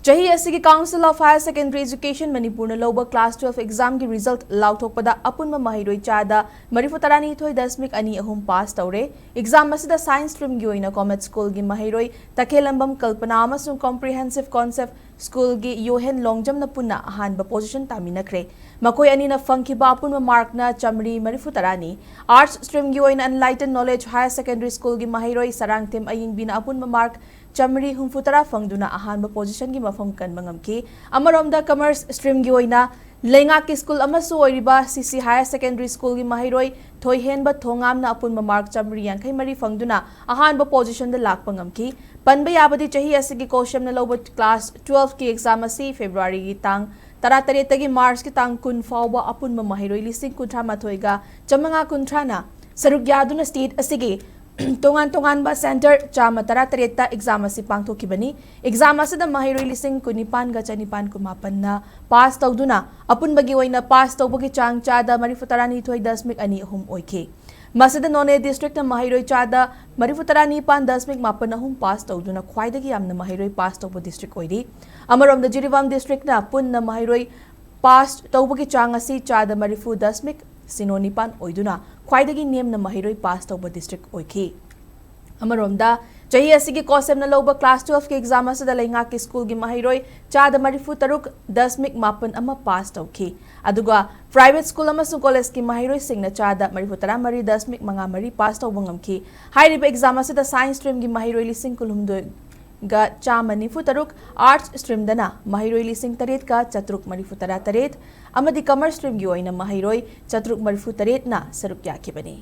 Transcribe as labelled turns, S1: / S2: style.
S1: Chahi Asigi Council of Higher Secondary Education Manipur Louba Class 12 exam ki result Laothokhre apunma mahiroi chada Marifutarani thoi dasmik ani ahum pass taure exam asida science stream gi oina Comet School gi mahiroi Takhelambam Kalpana amasung comprehensive concept school gi yohen longjam na punna ahanba position taminakre makoi ani na fangkiba apunma mark na chamri Marifutarani arts stream gi oina enlightened knowledge higher secondary school gi mahiroi sarangtem aying bina apunma mark chamri humfutara fangduna ahanba position gi mafam kan mangamki amaromda commerce stream gi oina lenga ki school amasu oiriba CC higher secondary school gi mahiroi thoihenba thongam na apunma mark chamri yankai mari fangduna ahanba position da lakpa ngamki panba yabadi chahi asigi Cohsem na Louba class 12 ki exam asi February gi tang tara tagi March ki tang kun fawba apunma mahiroi lising kuntra mathoiga chamanga kuntrana saruk yaduna state asigi tongan ba center chama tara tareta exam asi pangthokibani exam asida mahiroi lising kunipan ga chanipan kumapan na pass tawduna apun bagi oina pass tawbagi chang chada Marifutarani thoi dasmik ani ahum oike masida none district na mahiroi chada Marifutarani pan dasmik mapan ahum pass tawduna khwaidagi yamna mahiroi pass tawbo district oiri amarom da Jirivam district na pun na mahiroi pass tawbagi chang asi chada Marifu dasmik sinonipan oiduna khwaidagi name na mahiroi pass tawba district oiki amaromda chahi asigi Cohsem na Louba class 12 ki exam asida lenga ki school gi mahiroi chada Marifu taruk dasmik mapan ama pass tawki aduga private school amasung college ki mahiroi singna chada Marifu tara mari dasmik manga mari pass tawba ngamki hairiba exam asida science stream gi mahiroi lising kulumdo ga chama nifu taruk arts stream dana mahiroi lising taret ka chatruk Marifu tara taret amadi commerce stream gi oina mahiroi chatruk Marifu taret na saruk yakibani